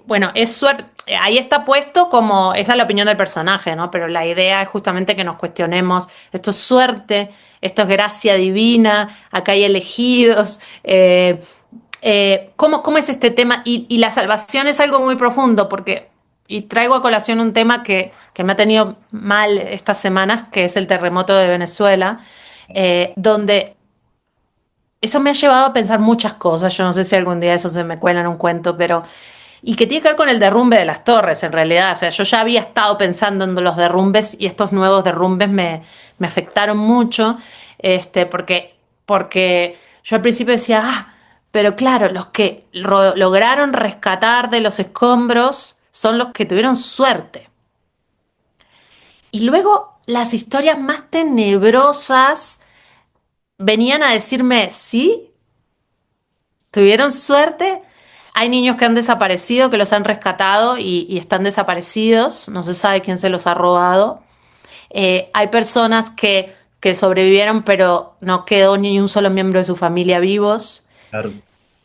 bueno, es suerte, ahí está puesto como, esa es la opinión del personaje, ¿no? Pero la idea es justamente que nos cuestionemos, esto es suerte, esto es gracia divina, acá hay elegidos, ¿cómo es este tema? Y la salvación es algo muy profundo, porque, y traigo a colación un tema que me ha tenido mal estas semanas, que es el terremoto de Venezuela, donde eso me ha llevado a pensar muchas cosas. Yo no sé si algún día eso se me cuela en un cuento, pero. Y que tiene que ver con el derrumbe de las torres, en realidad. O sea, yo ya había estado pensando en los derrumbes y estos nuevos derrumbes me afectaron mucho. Porque yo al principio decía, pero claro, los que lograron rescatar de los escombros son los que tuvieron suerte. Y luego las historias más tenebrosas venían a decirme, sí, tuvieron suerte. Hay niños que han desaparecido, que los han rescatado y están desaparecidos. No se sabe quién se los ha robado. Hay personas que sobrevivieron, pero no quedó ni un solo miembro de su familia vivos. Claro,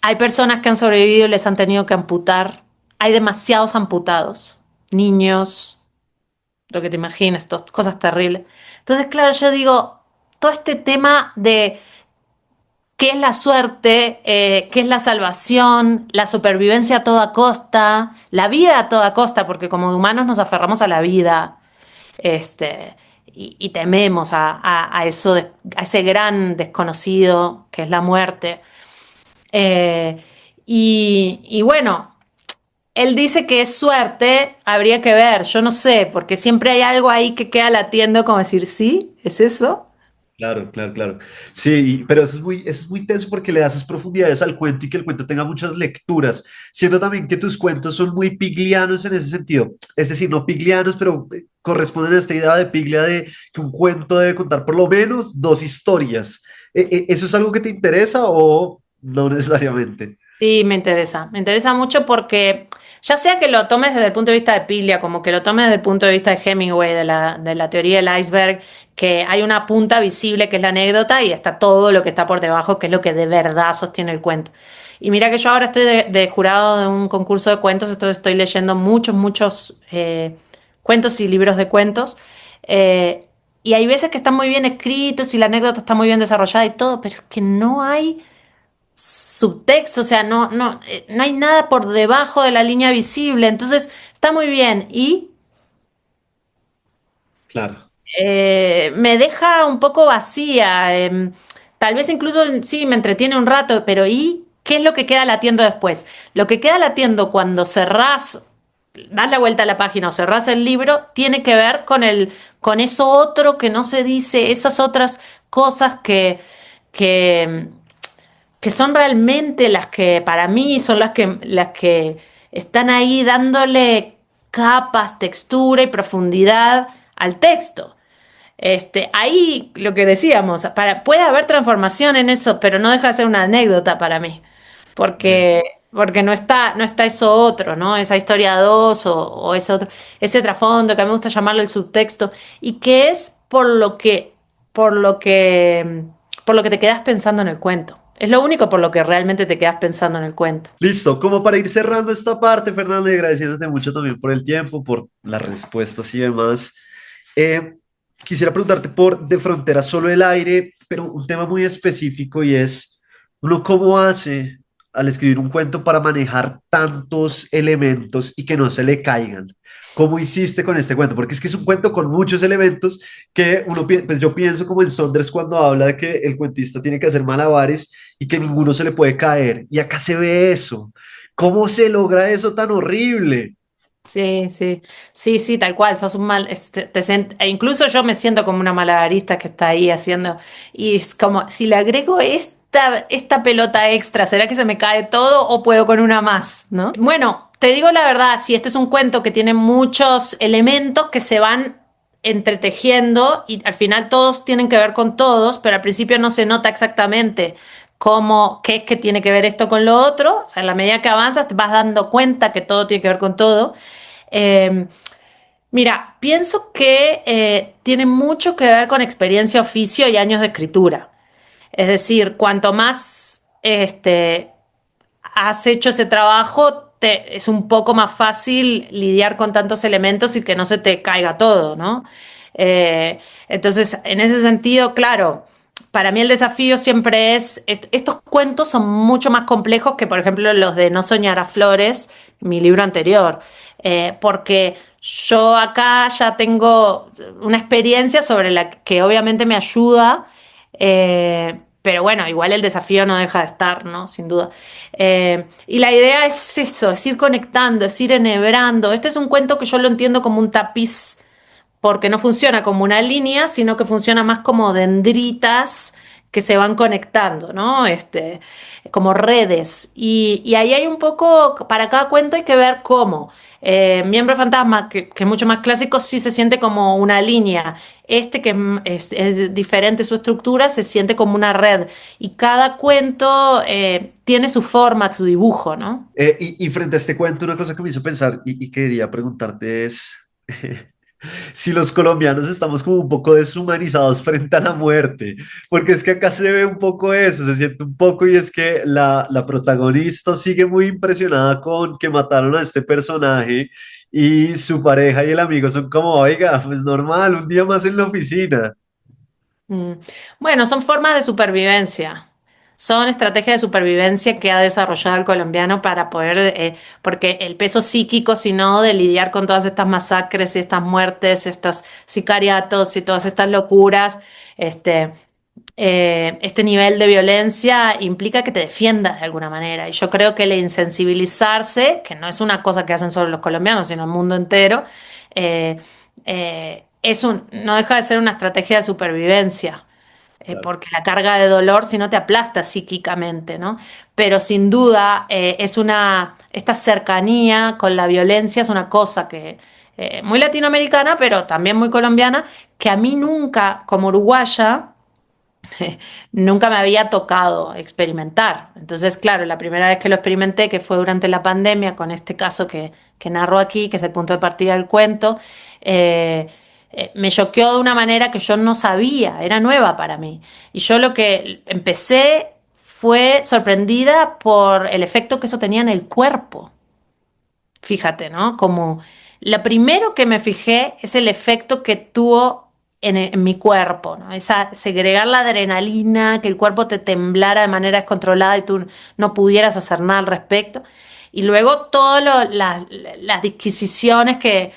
Hay personas que han sobrevivido y les han tenido que amputar. Hay demasiados amputados. Niños, lo que te imaginas, cosas terribles. Entonces, claro, yo digo, todo este tema de qué es la suerte, qué es la salvación, la supervivencia a toda costa, la vida a toda costa, porque como humanos nos aferramos a la vida, y tememos a eso, a ese gran desconocido que es la muerte. Eh, y bueno, él dice que es suerte, habría que ver, yo no sé, porque siempre hay algo ahí que queda latiendo como decir, sí, es eso. claro, claro, claro. Sí, pero eso es muy tenso porque le das profundidades al cuento y que el cuento tenga muchas lecturas. Siento también que tus cuentos son muy piglianos en ese sentido. Es decir, no piglianos, pero corresponden a esta idea de piglia de que un cuento debe contar por lo menos dos historias. ¿Eso es algo que te interesa o no necesariamente? Sí, me interesa mucho porque ya sea que lo tomes desde el punto de vista de Piglia, como que lo tomes desde el punto de vista de Hemingway, de la teoría del iceberg, que hay una punta visible que es la anécdota y está todo lo que está por debajo, que es lo que de verdad sostiene el cuento. Y mira que yo ahora estoy de jurado de un concurso de cuentos, entonces estoy leyendo muchos cuentos y libros de cuentos. Y hay veces que están muy bien escritos y la anécdota está muy bien desarrollada y todo, pero es que no hay subtexto, o sea, no hay nada por debajo de la línea visible, entonces está muy bien y Claro, me deja un poco vacía, tal vez incluso sí me entretiene un rato, pero ¿y qué es lo que queda latiendo después? Lo que queda latiendo cuando cerrás, das la vuelta a la página o cerrás el libro, tiene que ver con eso otro que no se dice, esas otras cosas que, que son realmente las que para mí son las que están ahí dándole capas, textura y profundidad al texto. Ahí lo que decíamos, puede haber transformación en eso, pero no deja de ser una anécdota para mí, bien, porque no está eso otro, ¿no? Esa historia 2 o ese trasfondo que a mí me gusta llamarlo el subtexto, y que es por lo que, por lo que te quedas pensando en el cuento. Es lo único por lo que realmente te quedas pensando en el cuento. listo. Como para ir cerrando esta parte, Fernando, y agradeciéndote mucho también por el tiempo, por las respuestas y demás. Eh, Quisiera preguntarte por De Frontera Solo el Aire, pero un tema muy específico y es, ¿uno cómo hace al escribir un cuento para manejar tantos elementos y que no se le caigan? ¿Cómo hiciste con este cuento? Porque es que es un cuento con muchos elementos que pues yo pienso como en Saunders cuando habla de que el cuentista tiene que hacer malabares y que ninguno se le puede caer. Y acá se ve eso. ¿Cómo se logra eso tan horrible? Sí, sí, sí, sí, tal cual, sos un mal, e incluso yo me siento como una malabarista que está ahí haciendo, y es como, si le agrego esta pelota extra, ¿será que se me cae todo o puedo con una más, ¿no? Bueno, te digo la verdad, si este es un cuento que tiene muchos elementos que se van entretejiendo y al final todos tienen que ver con todos, pero al principio no se nota exactamente cómo, qué es que tiene que ver esto con lo otro. O sea, en la medida que avanzas te vas dando cuenta que todo tiene que ver con todo. Eh, Mira, pienso que tiene mucho que ver con experiencia, oficio y años de escritura. Es decir, cuanto más has hecho ese trabajo, es un poco más fácil lidiar con tantos elementos y que no se te caiga todo, ¿no? Entonces, en ese sentido, claro, para mí el desafío siempre estos cuentos son mucho más complejos que, por ejemplo, los de No soñar a flores, mi libro anterior, porque yo acá ya tengo una experiencia sobre la que obviamente me ayuda, pero bueno, igual el desafío no deja de estar, ¿no? Sin duda. Y la idea es eso, es ir conectando, es ir enhebrando. Este es un cuento que yo lo entiendo como un tapiz, porque no funciona como una línea, sino que funciona más como dendritas que se van conectando, ¿no? Como redes. Y ahí hay un poco, para cada cuento hay que ver cómo. Miembro Fantasma, que es mucho más clásico, sí se siente como una línea. Que es diferente su estructura, se siente como una red. Y cada cuento tiene su forma, su dibujo, ¿no? Y frente a este cuento, una cosa que me hizo pensar y quería preguntarte es si los colombianos estamos como un poco deshumanizados frente a la muerte, porque es que acá se ve un poco eso, se siente un poco y es que la protagonista sigue muy impresionada con que mataron a este personaje y su pareja y el amigo son como, oiga, pues normal, un día más en la oficina. Mm. Bueno, son formas de supervivencia. Son estrategias de supervivencia que ha desarrollado el colombiano para poder, porque el peso psíquico, sino de lidiar con todas estas masacres y estas muertes, estos sicariatos y todas estas locuras, este, este nivel de violencia implica que te defiendas de alguna manera. Y yo creo que el insensibilizarse, que no es una cosa que hacen solo los colombianos, sino el mundo entero, eh, no deja de ser una estrategia de supervivencia, Claro. porque la carga de dolor si no te aplasta psíquicamente, ¿no? Pero sin duda esta cercanía con la violencia es una cosa que muy latinoamericana, pero también muy colombiana, que a mí nunca, como uruguaya, nunca me había tocado experimentar. Entonces, claro, la primera vez que lo experimenté, que fue durante la pandemia, con este caso que narro aquí, que es el punto de partida del cuento, eh, me choqueó de una manera que yo no sabía, era nueva para mí. Y yo lo que empecé fue sorprendida por el efecto que eso tenía en el cuerpo. Fíjate, ¿no? Como lo primero que me fijé es el efecto que tuvo en mi cuerpo, ¿no? Segregar la adrenalina, que el cuerpo te temblara de manera descontrolada y tú no pudieras hacer nada al respecto. Y luego todas las disquisiciones que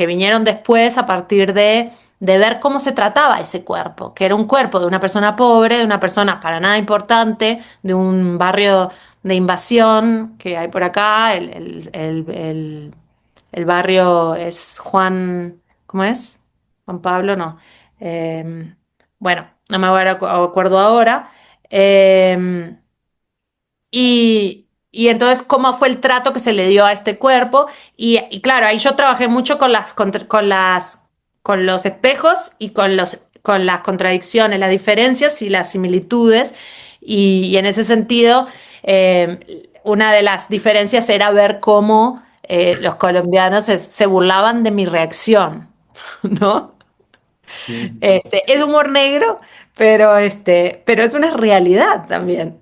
vinieron después a partir de ver cómo se trataba ese cuerpo, que era un cuerpo de una persona pobre, de una persona para nada importante, de un barrio de invasión que hay por acá. El barrio es Juan, ¿cómo es? Juan Pablo, no. Eh, bueno, no me acuerdo ahora. Eh, y entonces, ¿cómo fue el trato que se le dio a este cuerpo? Y claro, ahí yo trabajé mucho con los espejos y con las contradicciones, las diferencias y las similitudes. Y en ese sentido, una de las diferencias era ver cómo los colombianos se burlaban de mi reacción, ¿no? Sí, sí, sí. Es humor negro, pero es una realidad también.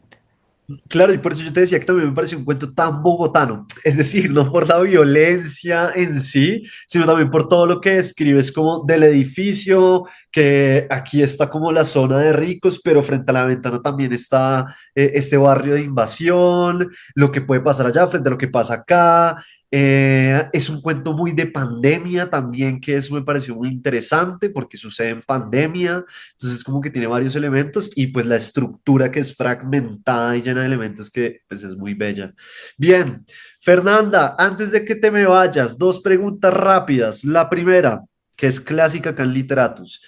Claro, y por eso yo te decía que también me pareció un cuento tan bogotano, es decir, no por la violencia en sí, sino también por todo lo que describes como del edificio, que aquí está como la zona de ricos, pero frente a la ventana también está este barrio de invasión, lo que puede pasar allá frente a lo que pasa acá. Es un cuento muy de pandemia también, que eso me pareció muy interesante porque sucede en pandemia. Entonces, como que tiene varios elementos y pues la estructura que es fragmentada y llena de elementos que pues es muy bella. Bien, Fernanda, antes de que te me vayas, dos preguntas rápidas. La primera, que es clásica acá en Literatus.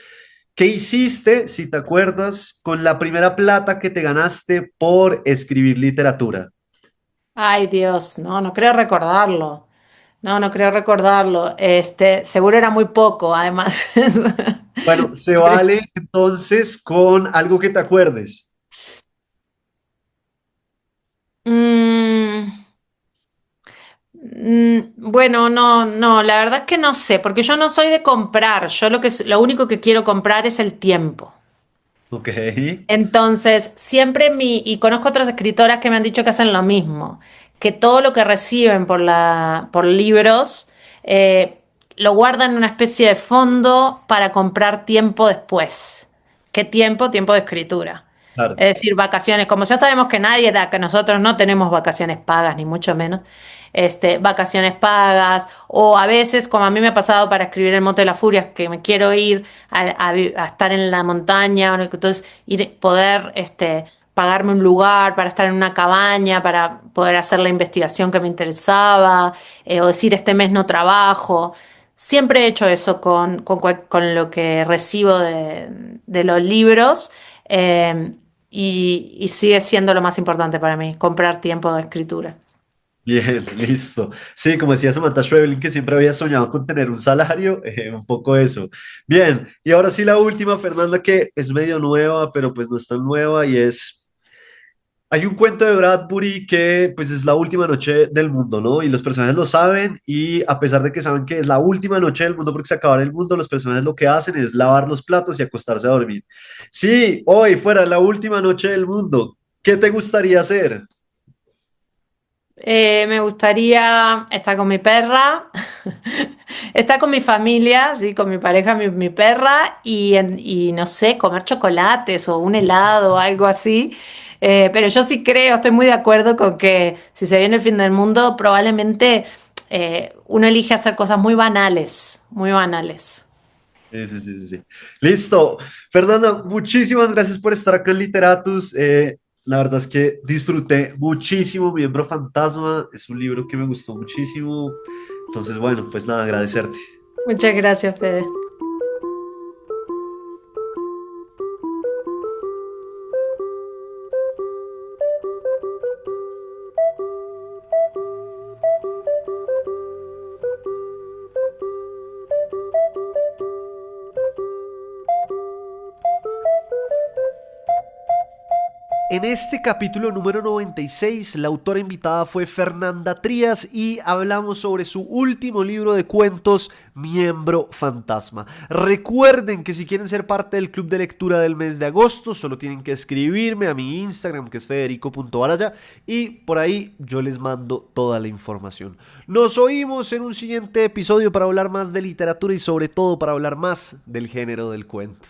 ¿Qué hiciste, si te acuerdas, con la primera plata que te ganaste por escribir literatura? Ay, Dios, no creo recordarlo. No, no creo recordarlo. Seguro era muy poco, además. Bueno, se vale entonces con algo que te acuerdes. Mm, bueno, no, no, la verdad es que no sé, porque yo no soy de comprar. Yo lo único que quiero comprar es el tiempo. Ok, Entonces, y conozco otras escritoras que me han dicho que hacen lo mismo, que todo lo que reciben por libros, eh, lo guardan en una especie de fondo para comprar tiempo después. ¿Qué tiempo? Tiempo de escritura. claro. Es decir, vacaciones, como ya sabemos que nadie da, que nosotros no tenemos vacaciones pagas, ni mucho menos, vacaciones pagas, o a veces, como a mí me ha pasado para escribir El Monte de las Furias, que me quiero ir a estar en la montaña, entonces poder pagarme un lugar para estar en una cabaña, para poder hacer la investigación que me interesaba, o decir, este mes no trabajo. Siempre he hecho eso con lo que recibo de los libros. eh, y sigue siendo lo más importante para mí, comprar tiempo de escritura. Bien, listo. Sí, como decía Samantha Schweblin, que siempre había soñado con tener un salario, un poco eso. Bien, y ahora sí la última, Fernanda, que es medio nueva, pero pues no es tan nueva, y es, hay un cuento de Bradbury que pues es la última noche del mundo, ¿no? Y los personajes lo saben, y a pesar de que saben que es la última noche del mundo porque se acaba el mundo, los personajes lo que hacen es lavar los platos y acostarse a dormir. Sí, hoy fuera la última noche del mundo, ¿qué te gustaría hacer? Me gustaría estar con mi perra, estar con mi familia, sí, con mi pareja, mi perra y no sé, comer chocolates o un helado o algo así. Pero yo sí creo, estoy muy de acuerdo con que si se viene el fin del mundo, probablemente uno elige hacer cosas muy banales, muy banales. Sí, sí, sí, sí, sí. Listo. Fernanda, muchísimas gracias por estar acá en Literatus. La verdad es que disfruté muchísimo Miembro Fantasma. Es un libro que me gustó muchísimo. Entonces, bueno, pues nada, agradecerte. Muchas gracias, Fede. En este capítulo número 96, la autora invitada fue Fernanda Trías y hablamos sobre su último libro de cuentos, Miembro Fantasma. Recuerden que si quieren ser parte del club de lectura del mes de agosto, solo tienen que escribirme a mi Instagram, que es federico.baraya, y por ahí yo les mando toda la información. Nos oímos en un siguiente episodio para hablar más de literatura y sobre todo para hablar más del género del cuento.